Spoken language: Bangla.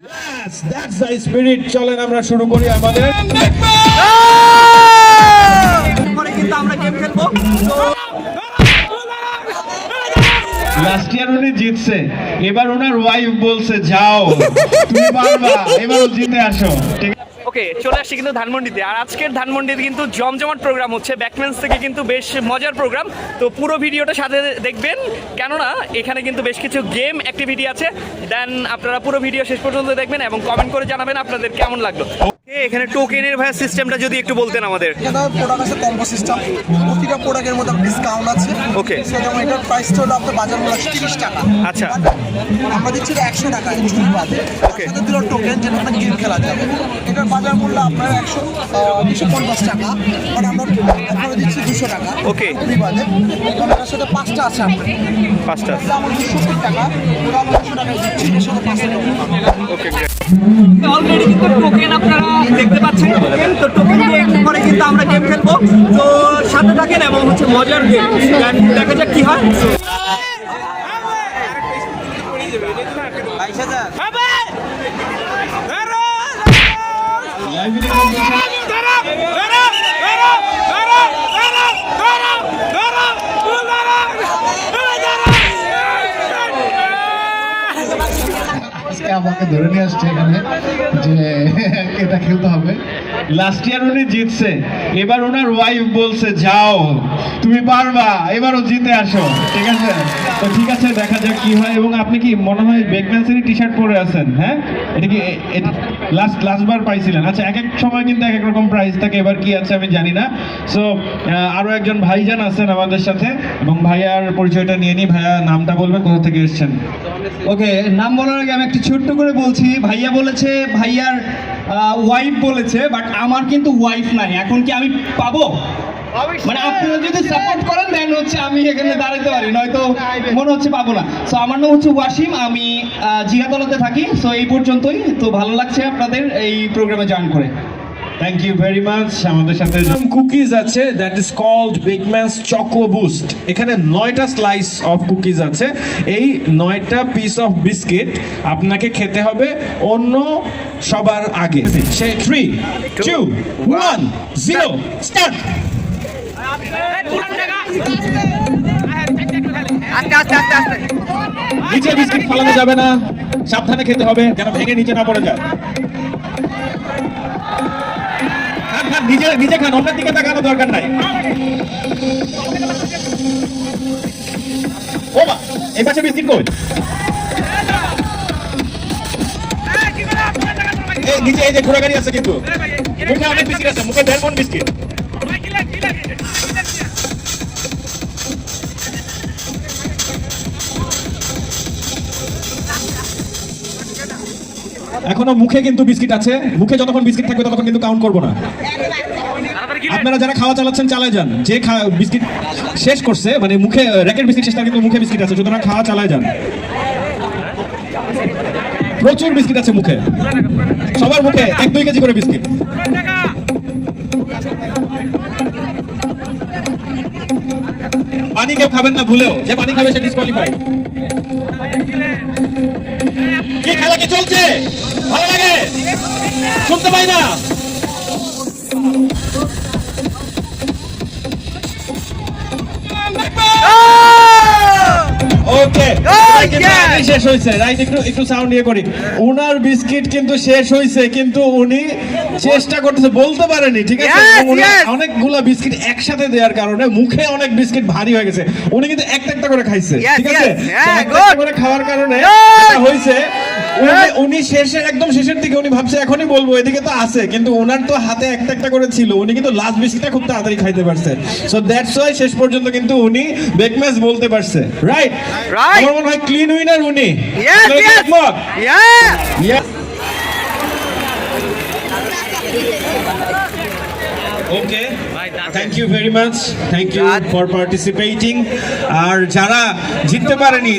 That's the spirit. চলেন আমরা শুরু করি আমাদের পরে কিন্তু আমরা গেম খেলবো। লাস্ট ইয়ার উনি জিতছে, এবার ওনার ওয়াইফ বলছে যাও তুমি পারবা, এবার জিতে আসো। ঠিক ওকে, চলে আসছি কিন্তু ধানমন্ডিতে। আর আজকের ধানমন্ডিতে কিন্তু জমজমাট প্রোগ্রাম হচ্ছে, ব্যাকম্যান্স থেকে কিন্তু বেশ মজার প্রোগ্রাম। তো পুরো ভিডিওটা সাথে দেখবেন, কেননা এখানে কিন্তু বেশ কিছু গেম অ্যাক্টিভিটি আছে। দেন আপনারা পুরো ভিডিও শেষ পর্যন্ত দেখবেন এবং কমেন্ট করে জানাবেন আপনাদের কেমন লাগলো। এখানে টোকেনের ভাই সিস্টেমটা যদি একটু বলতেন আমাদের। এটা প্রোডাক্ট আছে কম্বো সিস্টেম, প্রতিটা প্রোডাক্টের মধ্যে ডিসকাউন্ট আছে। ওকে, যেমন এটার প্রাইসটা হলো আপনার বাজার মূল্য 30 টাকা। আচ্ছা, আমরা দিচ্ছি 100 টাকা চুরি বাদে। ওকে, সাথে দিল টোকেন, যেটা আপনার গেম খেলা যাবে। এটার বাজার মূল্য আপনার 250 টাকা, বাট আমরা আপনারা দিচ্ছি 200 টাকা। ওকে, চুরি বাদে। এটার সাথে 5টা আছে আপনার, 5টা এটা আমরা 70 টাকা, ওটা আমরা 200 টাকায় দিচ্ছি, এর সাথে 5টা টোকেন। ওকে, অলরেডি কিন্তু টোকেন আপনারা দেখতে পাচ্ছেন। টোকেন তো টোকেন দিয়ে একটু পরে কিন্তু আমরা গেম খেলবো। তো সাথে থাকেন এবং হচ্ছে মজার গেম, দেখা যাক কি হয়। আমাকে ধরে নিয়ে আসছে এখানে যে এটা খেলতে হবে। লাস্ট ইয়ার উনি জিতছে, এবার ওনার ওয়াইফ বলছে যাও তুমি পারবা, এবারও জিতে আসো। ঠিক আছে, তো ঠিক আছে, দেখা যাক কি হয়। এবং আপনি কি মনে হয় বেকম্যান্সেরই টি শার্ট পরে আছেন? হ্যাঁ, এটা কি লাস্টবার পাইছিলেন? আচ্ছা, এক এক সময় কিন্তু এক এক রকম প্রাইস থাকে, এবার কি আছে আমি জানি না। সো আরো একজন ভাইজান আছেন আমাদের সাথে, এবং ভাইয়ার পরিচয়টা নিয়ে নি। ভাইয়া নামটা বলবেন, কোথা থেকে এসেছেন? ওকে, নাম বলার আগে আমি একটু ছোট্ট করে বলছি। ভাইয়া বলেছে ভাইয়ার ওয়াইফ বলেছে, বাট আমার কিন্তু ওয়াইফ নাই। এখন কি আমি পাবো? মানে আপনারা যদি সাপোর্ট করেন দেন হচ্ছে আমি এখানে দাঁড়াতে পারি, নয়তো মনে হচ্ছে পাবো না। সো আমার নাম হচ্ছে ওয়াসিম, আমি জিয়াতলাতে থাকি। সো এই পর্যন্তই। তো ভালো লাগছে আপনাদের এই প্রোগ্রামে জয়েন করে। Thank you very much. আমাদের সাথে কুকিজ আছে, that is called Bakeman's choco boost. এখানে 9টা স্লাইস অফ কুকিজ আছে। এই 9টা পিস অফ বিস্কিট আপনাকে খেতে হবে অন্য সবার আগে। সে 3 2 1 0 স্টার্ট। নিচে বিস্কিট ফেলানো যাবে না, সাবধানে খেতে হবে যেন ভেঙে নিচে না পড়ে যায়। নিজে নিজে খান, অন্যের দিকে তাকানোর দরকার নাই। ও মা, এই পাশে বিস্কিট কই? এই নিচে এই যে ঘোড়া গাড়ি আছে, কিন্তু মুখে অনেক বিস্কিট আছে, মুখে 1.5 মণ বিস্কিট। এখনো মুখে কিন্তু বিস্কিট আছে, মুখে যতক্ষণ বিস্কিট থাকবে ততক্ষণ কিন্তু কাউন্ট করবো না। আপনারা যারা খাওয়া চালাচ্ছেন চালায় যান, যে বিস্কিট শেষ করছে, মানে মুখে র্যাকেট বিস্কিট শেষ, তার কিন্তু মুখে বিস্কিট আছে, সুতরাং খাওয়া চালায় যান। প্রচুর বিস্কিট আছে মুখে, সবার মুখে 1-2 কেজি করে বিস্কিট। পানি কেউ খাবেন না ভুলেও, যে পানি খাবে সে ডিসকোয়ালিফাইড। কি খেলা কি চলছে? ভালো লাগে? শুনতে পাই না। ওকে, শেষ হয়েছে, রাইট? একটু সাউন্ড ইয়ে করি। উনার বিস্কিট কিন্তু শেষ হয়েছে, কিন্তু উনি চেষ্টা করতেছে, বলতে পারেনি। ঠিক আছে, অনেকগুলা বিস্কিট একসাথে দেওয়ার কারণে মুখে অনেক বিস্কিট ভারী হয়ে গেছে। উনি কিন্তু একটা করে খাইছে। ঠিক আছে, একটা করে খাওয়ার কারণে হয়েছে উনি একদম শেষের দিকে উনি ভাবছে এখনই বলবো, এদিকে তো আছে, কিন্তু ওনার তো হাতে একটা করে ছিল, উনি কিন্তু লাস্ট বিস্কিটটা খুব তাড়াতাড়ি খাইতে পারছে। সো দ্যাটস ওয়াই শেষ পর্যন্ত কিন্তু উনি বেকম্যান্স বলতে পারছে। রাইট? আমার মনে হয় ক্লিন উইনার উনি। Okay, thank you very much, thank you for participating. আর যারা জিততে পারেনি